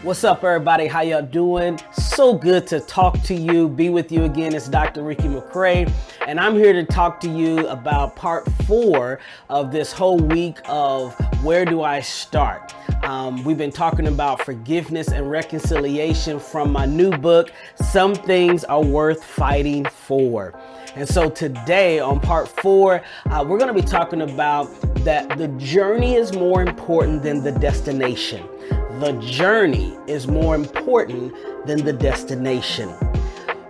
What's up, everybody? How y'all doing? So good to talk to you, be with you again. It's Dr. Ricky McCray, and I'm here to talk to you about part 4 of this whole week of Where Do I Start? We've been talking about forgiveness and reconciliation from my new book, Some Things Are Worth Fighting For. And so today on part 4, we're going to be talking about that the journey is more important than the destination. The journey is more important than the destination.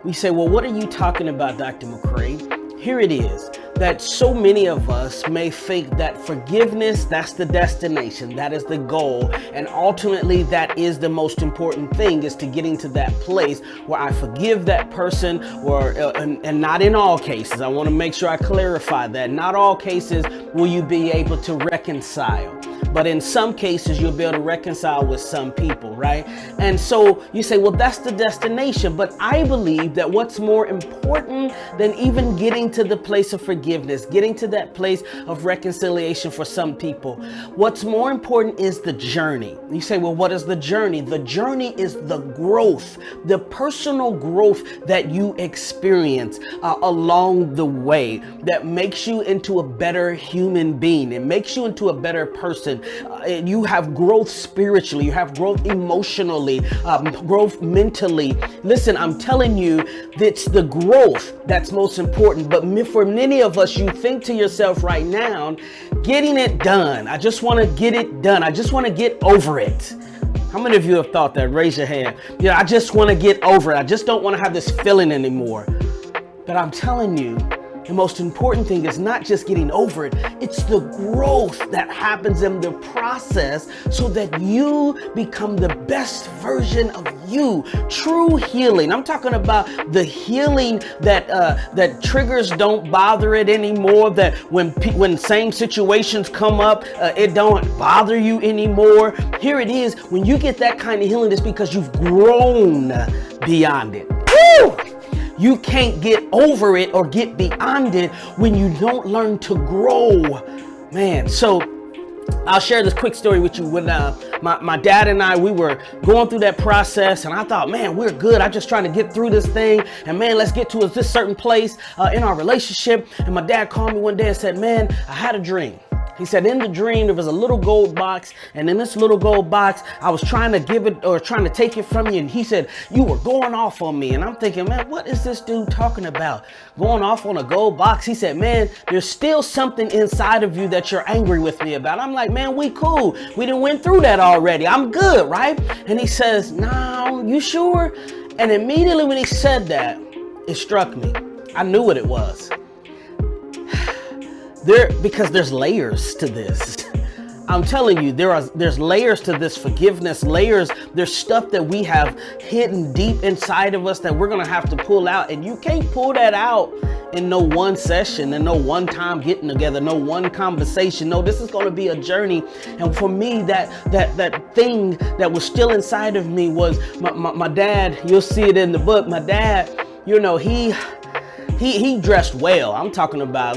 We say, well, what are you talking about, Dr. McCray? Here it is, that so many of us may think that forgiveness, that's the destination, that is the goal, and ultimately that is the most important thing, is to getting to that place where I forgive that person, and not in all cases. I want to make sure I clarify that. Not all cases will you be able to reconcile. But in some cases, you'll be able to reconcile with some people, right? And so you say, well, that's the destination. But I believe that what's more important than even getting to the place of forgiveness, getting to that place of reconciliation for some people, what's more important is the journey. You say, well, what is the journey? The journey is the growth, the personal growth that you experience along the way that makes you into a better human being. It makes you into a better person. You have growth spiritually, you have growth emotionally, growth mentally. Listen, I'm telling you, it's the growth that's most important. But for many of us, you think to yourself right now, getting it done. I just want to get it done. I just want to get over it. How many of you have thought that? Raise your hand. Yeah, I just want to get over it. I just don't want to have this feeling anymore. But I'm telling you, the most important thing is not just getting over it, it's the growth that happens in the process so that you become the best version of you. True healing. I'm talking about the healing that triggers don't bother it anymore, that when same situations come up, it don't bother you anymore. Here it is. When you get that kind of healing, it's because you've grown beyond it. Woo! You can't get over it or get beyond it when you don't learn to grow, man. So I'll share this quick story with you. When my dad and I, we were going through that process, and I thought, man, we're good. I'm just trying to get through this thing, and man, let's get to this certain place in our relationship. And my dad called me one day and said, man, I had a dream. He said, in the dream, there was a little gold box, and in this little gold box, I was trying to give it or trying to take it from you. And he said, you were going off on me. And I'm thinking, man, what is this dude talking about? Going off on a gold box? He said, man, there's still something inside of you that you're angry with me about. I'm like, man, we cool. We done went through that already. I'm good, right? And he says, no, you sure? And immediately when he said that, it struck me. I knew what it was. Because there's layers to this. I'm telling you, there's layers to this forgiveness, layers. There's stuff that we have hidden deep inside of us that we're going to have to pull out. And you can't pull that out in no one session and no one time getting together, no one conversation. No, this is going to be a journey. And for me, that thing that was still inside of me was my dad. You'll see it in the book. My dad, you know, he dressed well. I'm talking about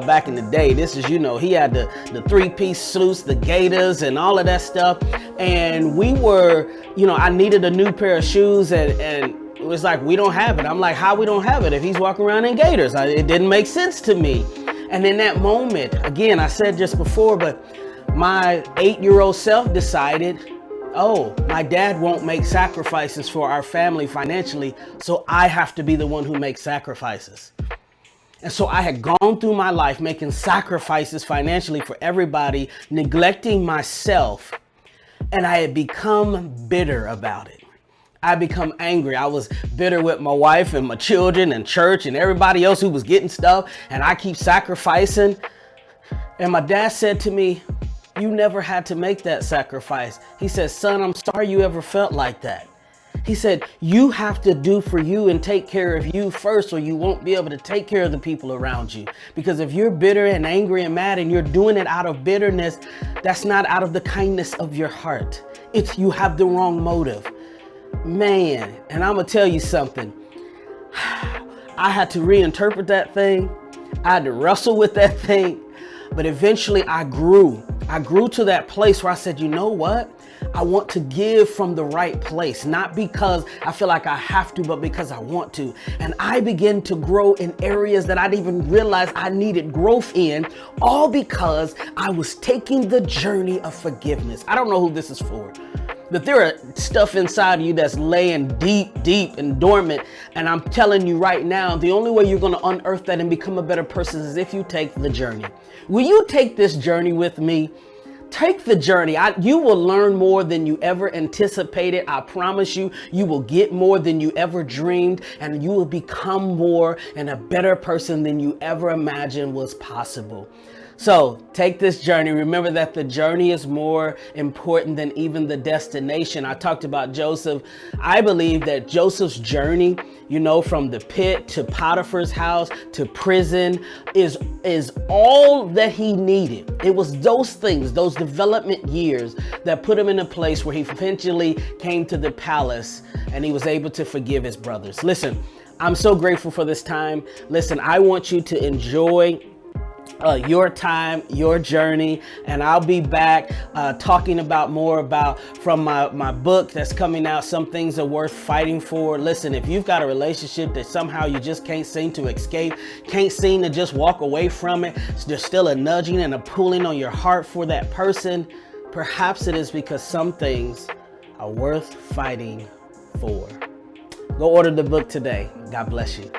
back in the day. This is, you know, he had the 3-piece suits, the gaiters and all of that stuff. And we were, you know, I needed a new pair of shoes, and it was like, we don't have it. I'm like, how we don't have it if he's walking around in gaiters? It didn't make sense to me. And in that moment, again, I said just before, but my 8-year-old self decided, oh, my dad won't make sacrifices for our family financially, so I have to be the one who makes sacrifices. And so I had gone through my life making sacrifices financially for everybody, neglecting myself, and I had become bitter about it. I become angry. I was bitter with my wife and my children and church and everybody else who was getting stuff, and I keep sacrificing. And my dad said to me, you never had to make that sacrifice. He said, son, I'm sorry you ever felt like that. He said, you have to do for you and take care of you first, or you won't be able to take care of the people around you. Because if you're bitter and angry and mad and you're doing it out of bitterness, that's not out of the kindness of your heart. It's you have the wrong motive. Man, and I'm going to tell you something. I had to reinterpret that thing. I had to wrestle with that thing. But eventually I grew. I grew to that place where I said, you know what? I want to give from the right place, not because I feel like I have to, but because I want to. And I began to grow in areas that I didn't even realize I needed growth in, all because I was taking the journey of forgiveness. I don't know who this is for, but there are stuff inside of you that's laying deep and dormant. And I'm telling you right now, the only way you're going to unearth that and become a better person is if you take the journey. Will you take this journey with me? Take the journey. You will learn more than you ever anticipated. I promise you, you will get more than you ever dreamed, and you will become more and a better person than you ever imagined was possible. So take this journey. Remember that the journey is more important than even the destination. I talked about Joseph. I believe that Joseph's journey, from the pit to Potiphar's house to prison is all that he needed. It was those things, those development years that put him in a place where he eventually came to the palace and he was able to forgive his brothers. Listen, I'm so grateful for this time. Listen, I want you to enjoy your time, your journey, and I'll be back talking about more about from my book that's coming out, Some Things Are Worth Fighting For. Listen, if you've got a relationship that somehow you just can't seem to escape, can't seem to just walk away from it, there's still a nudging and a pulling on your heart for that person, perhaps it is because some things are worth fighting for. Go order the book today. God bless you.